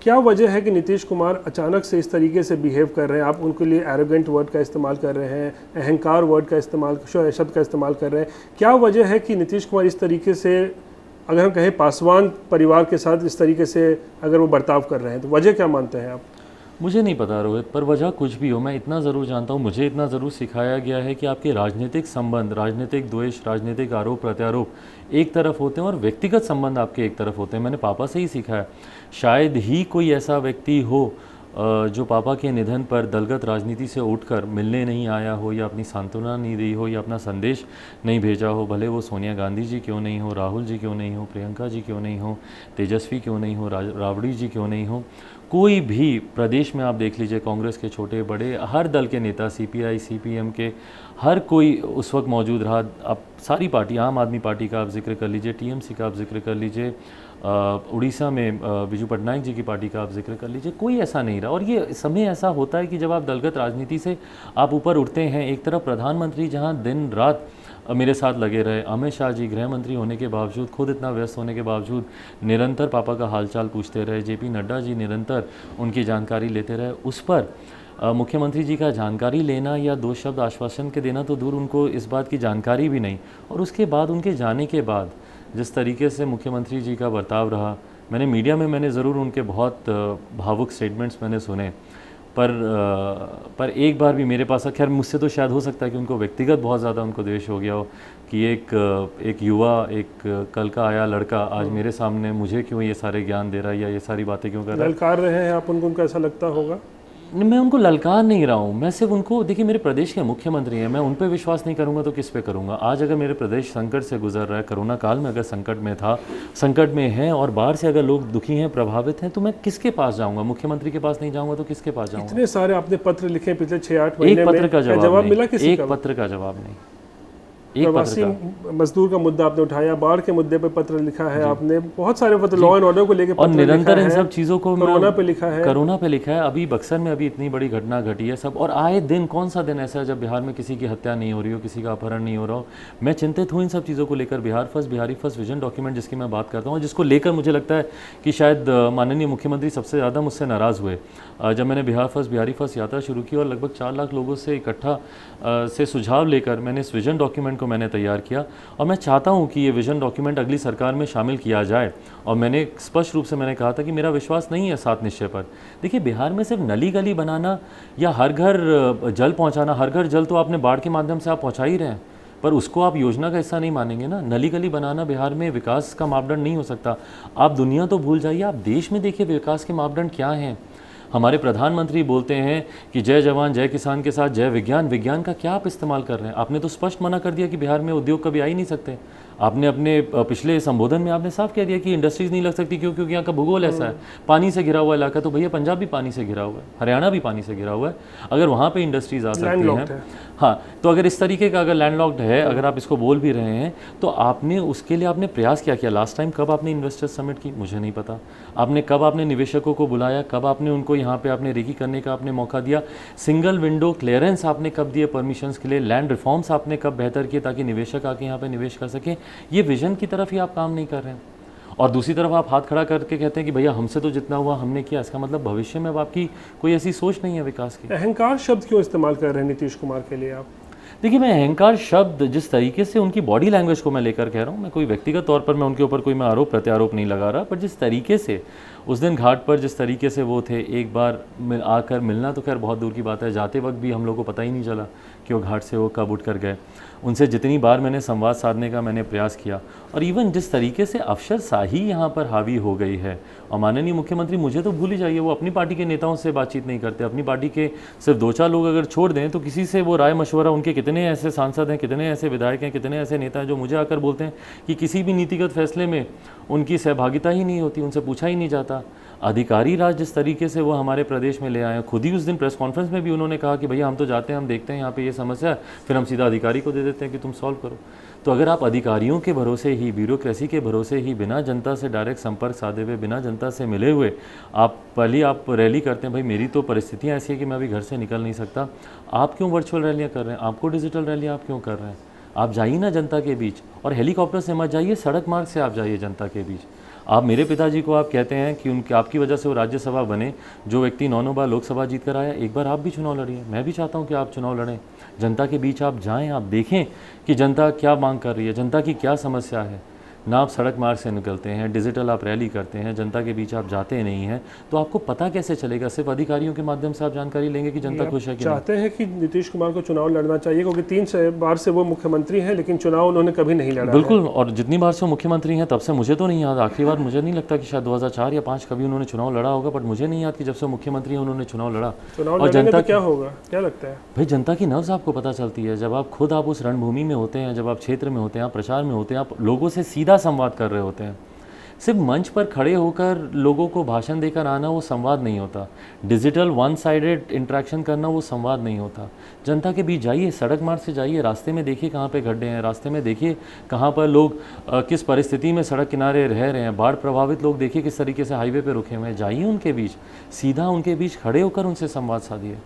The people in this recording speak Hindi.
क्या वजह है कि नीतीश कुमार अचानक से इस तरीके से बिहेव कर रहे हैं? आप उनके लिए एरोगेंट वर्ड का इस्तेमाल कर रहे हैं, अहंकार वर्ड का इस्तेमाल, शब्द का इस्तेमाल कर रहे हैं। क्या वजह है कि नीतीश कुमार इस तरीके से, अगर हम कहें पासवान परिवार के साथ इस तरीके से अगर वो बर्ताव कर रहे हैं, तो वजह क्या मानते हैं आप? मुझे नहीं पता रोहित, पर वजह कुछ भी हो, मैं इतना ज़रूर जानता हूँ, मुझे इतना ज़रूर सिखाया गया है कि आपके राजनीतिक संबंध, राजनीतिक द्वेष, राजनीतिक आरोप प्रत्यारोप एक तरफ होते हैं और व्यक्तिगत संबंध आपके एक तरफ होते हैं। मैंने पापा से ही सीखा है। शायद ही कोई ऐसा व्यक्ति हो जो पापा के निधन पर दलगत राजनीति से उठकर मिलने नहीं आया हो, या अपनी सांत्वना नहीं दी हो, या अपना संदेश नहीं भेजा हो। भले वो सोनिया गांधी जी क्यों नहीं हो, राहुल जी क्यों नहीं हो, प्रियंका जी क्यों नहीं हो, तेजस्वी क्यों नहीं हो, राबड़ी जी क्यों नहीं हो, कोई भी प्रदेश में आप देख लीजिए, कांग्रेस के छोटे बड़े हर दल के नेता, सीपीआई सीपीएम के हर कोई उस वक्त मौजूद रहा। आप सारी पार्टी, आम आदमी पार्टी का आप जिक्र कर लीजिए, टीएमसी का आप जिक्र कर लीजिए, उड़ीसा में बिजू पटनायक जी की पार्टी का आप जिक्र कर लीजिए, कोई ऐसा नहीं रहा। और ये समय ऐसा होता है कि जब आप दलगत राजनीति से आप ऊपर उठते हैं, एक तरफ प्रधानमंत्री जहां दिन रात मेरे साथ लगे रहे, अमित शाह जी गृह मंत्री होने के बावजूद, खुद इतना व्यस्त होने के बावजूद निरंतर पापा का हालचाल पूछते रहे, जेपी नड्डा जी निरंतर उनकी जानकारी लेते रहे, उस पर मुख्यमंत्री जी का जानकारी लेना या दो शब्द आश्वासन के देना तो दूर, उनको इस बात की जानकारी भी नहीं। और उसके बाद, उनके जाने के बाद जिस तरीके से मुख्यमंत्री जी का बर्ताव रहा, मैंने मीडिया में मैंने ज़रूर उनके बहुत भावुक स्टेटमेंट्स मैंने सुने, पर एक बार भी मेरे पास, खैर मुझसे तो शायद हो सकता है कि उनको व्यक्तिगत बहुत ज़्यादा उनको द्वेष हो गया हो कि एक युवा, एक कल का आया लड़का आज मेरे सामने मुझे क्यों ये सारे ज्ञान दे रहा है, या ये सारी बातें क्यों कर रहा है। ललकार रहे हैं आप उनको, उनको ऐसा लगता होगा? मैं उनको ललकार नहीं रहा हूँ, मैं सिर्फ उनको, देखिए मेरे प्रदेश के मुख्यमंत्री हैं, मैं उन पर विश्वास नहीं करूँगा तो किस पे करूँगा। आज अगर मेरे प्रदेश संकट से गुजर रहा है, कोरोना काल में अगर संकट में था, संकट में है, और बाहर से अगर लोग दुखी हैं, प्रभावित हैं, तो मैं किसके पास जाऊँगा? मुख्यमंत्री के पास नहीं जाऊँगा तो किसके पास जाऊँगा? इतने सारे आपने पत्र लिखे पिछले 6-8 महीने में, एक पत्र का जवाब मिला किसी का? एक पत्र का जवाब नहीं। प्रवासी मजदूर का मुद्दा आपने उठाया, बाढ़ के मुद्दे पे पत्र लिखा है आपने, बहुत सारे पत्र, लॉ एंड ऑर्डर को लेकर और निरंतर इन सब चीज़ों को, कोरोना पे लिखा है, कोरोना पे लिखा है। अभी बक्सर में अभी इतनी बड़ी घटना घटी है सब, और आए दिन, कौन सा दिन ऐसा है जब बिहार में किसी की हत्या नहीं हो रही हो, किसी का अपहरण नहीं हो रहा हो। मैं चिंतित हूँ इन सब चीज़ों को लेकर। Bihar first, Bihari first vision document जिसकी मैं बात करता हूँ, जिसको लेकर मुझे लगता है कि शायद माननीय मुख्यमंत्री सबसे ज़्यादा मुझसे नाराज़ हुए जब मैंने बिहार फर्स्ट बिहारी फर्स्ट यात्रा शुरू की, और लगभग 4 लाख लोगों से इकट्ठा से सुझाव लेकर मैंने इस विजन डॉक्यूमेंट को मैंने तैयार किया। और मैं चाहता हूं कि ये विजन डॉक्यूमेंट अगली सरकार में शामिल किया जाए। और मैंने स्पष्ट रूप से मैंने कहा था कि मेरा विश्वास नहीं है 7 निश्चय पर। देखिए, बिहार में सिर्फ नली गली बनाना या हर घर जल पहुंचाना, हर घर जल तो आपने बाढ़ के माध्यम से आप पहुंचा ही रहे हैं, पर उसको आप योजना का हिस्सा नहीं मानेंगे ना। नली गली बनाना बिहार में विकास का मापदंड नहीं हो सकता। आप दुनिया तो भूल जाइए, आप देश में देखिए विकास के मापदंड क्या हैं। हमारे प्रधानमंत्री बोलते हैं कि जय जवान जय किसान के साथ जय विज्ञान। विज्ञान का क्या आप इस्तेमाल कर रहे हैं? आपने तो स्पष्ट मना कर दिया कि बिहार में उद्योग कभी आ ही नहीं सकते। आपने अपने पिछले संबोधन में आपने साफ कह दिया कि इंडस्ट्रीज नहीं लग सकती, क्योंकि यहाँ का भूगोल ऐसा है, पानी से घिरा हुआ इलाका। तो भैया पंजाब भी पानी से घिरा हुआ है, हरियाणा भी पानी से घिरा हुआ है। अगर वहाँ पे इंडस्ट्रीज आ सकती हैं, हाँ, तो अगर इस तरीके का अगर लैंडलॉक्ड है, अगर आप इसको बोल भी रहे हैं, तो आपने उसके लिए आपने प्रयास क्या किया? लास्ट टाइम कब आपने इन्वेस्टर्स समिट की? मुझे नहीं पता। आपने कब आपने निवेशकों को बुलाया? कब आपने उनको यहाँ पे आपने रेकी करने का आपने मौका दिया? सिंगल विंडो क्लियरेंस आपने कब दिए परमिशंस के लिए? लैंड रिफॉर्म्स आपने कब बेहतर किए ताकि निवेशक आके यहाँ पे निवेश कर सकें? ये विजन की तरफ ही आप काम नहीं कर रहे हैं। और दूसरी तरफ आप हाथ खड़ा करके कहते हैं कि भैया हमसे तो जितना हुआ हमने किया। इसका मतलब भविष्य में अब आपकी कोई ऐसी सोच नहीं है विकास की। अहंकार शब्द क्यों इस्तेमाल कर रहे हैं नीतीश कुमार के लिए आप? देखिए, मैं अहंकार शब्द जिस तरीके से उनकी बॉडी लैंग्वेज को मैं लेकर कह रहा हूँ, मैं कोई व्यक्तिगत तौर पर मैं उनके ऊपर कोई मैं आरोप प्रत्यारोप नहीं लगा रहा, पर जिस तरीके से उस दिन घाट पर जिस तरीके से वो थे, एक बार आकर मिलना तो खैर बहुत दूर की बात है, जाते वक्त भी हम लोग को पता ही नहीं चला कि वो घाट से वो कब उठ कर गए। उनसे जितनी बार मैंने संवाद साधने का मैंने प्रयास किया, और इवन जिस तरीके से अफसरशाही यहाँ पर हावी हो गई है, और माननीय मुख्यमंत्री मुझे तो भूल ही जाइए, वो अपनी पार्टी के नेताओं से बातचीत नहीं करते। अपनी पार्टी के सिर्फ 2-4 लोग अगर छोड़ दें तो किसी से वो राय मशवरा, उनके कितने ऐसे सांसद हैं, कितने ऐसे विधायक हैं, कितने ऐसे नेता हैं जो मुझे आकर बोलते हैं कि किसी भी नीतिगत फैसले में उनकी सहभागिता ही नहीं होती, उनसे पूछा ही नहीं जाता। अधिकारी राज जिस तरीके से वो हमारे प्रदेश में ले आए हैं, खुद ही उस दिन प्रेस कॉन्फ्रेंस में भी उन्होंने कहा कि भैया हम तो जाते हैं, हम देखते हैं यहाँ पे ये समस्या है, फिर हम सीधा अधिकारी को दे देते हैं कि तुम सॉल्व करो। तो अगर आप अधिकारियों के भरोसे ही, ब्यूरोक्रेसी के भरोसे ही, बिना जनता से डायरेक्ट संपर्क साधे हुए, बिना जनता से मिले हुए आप पहली आप रैली करते हैं, भाई मेरी तो परिस्थितियाँ ऐसी है कि मैं अभी घर से निकल नहीं सकता, आप क्यों वर्चुअल रैलियाँ कर रहे हैं? आपको डिजिटल रैलियाँ आप क्यों कर रहे हैं? आप जाइए ना जनता के बीच, और हेलीकॉप्टर से मत जाइए, सड़क मार्ग से आप जाइए जनता के बीच। आप मेरे पिताजी को आप कहते हैं कि उनके आपकी वजह से वो राज्यसभा बने, जो व्यक्ति 9 बार लोकसभा जीत कर आया, एक बार आप भी चुनाव लड़िए। मैं भी चाहता हूं कि आप चुनाव लड़ें, जनता के बीच आप जाएं, आप देखें कि जनता क्या मांग कर रही है, जनता की क्या समस्या है। ना आप सड़क मार्ग से निकलते हैं, डिजिटल आप रैली करते हैं, जनता के बीच आप जाते नहीं हैं, तो आपको पता कैसे चलेगा? सिर्फ अधिकारियों के माध्यम से आप जानकारी लेंगे कि जनता खुश है कि नहीं? चाहते हैं कि नीतीश कुमार को चुनाव लड़ना चाहिए, क्योंकि 3 बार से वो मुख्यमंत्री हैं, लेकिन चुनाव उन्होंने कभी नहीं लड़ा है। बिल्कुल, और जितनी बार से वो मुख्यमंत्री हैं तब से मुझे तो नहीं याद, आखिरी बार मुझे नहीं लगता कि शायद 2004 या 5 कभी उन्होंने चुनाव लड़ा होगा, बट मुझे नहीं याद कि जब से मुख्यमंत्री हैं उन्होंने चुनाव लड़ा। चुनाव और लड़ेंगे जनता तो क्या होगा, क्या लगता है? भाई, जनता की नब्ज़ आपको पता चलती है जब आप खुद आप उस रणभूमि में होते हैं, जब आप क्षेत्र में होते हैं, आप प्रचार में होते हैं, आप लोगों से सीधा संवाद कर रहे होते हैं। सिर्फ मंच पर खड़े होकर लोगों को भाषण देकर आना वो संवाद नहीं होता, डिजिटल वन साइडेड इंटरेक्शन करना वो संवाद नहीं होता। जनता के बीच जाइए, सड़क मार्ग से जाइए, रास्ते में देखिए कहाँ पे गड्ढे हैं, रास्ते में देखिए कहाँ पर लोग किस परिस्थिति में सड़क किनारे रह रहे हैं, बाढ़ प्रभावित लोग देखिए किस तरीके से हाईवे पे रुके हुए हैं, जाइए उनके बीच, सीधा उनके बीच खड़े होकर उनसे संवाद साधिए।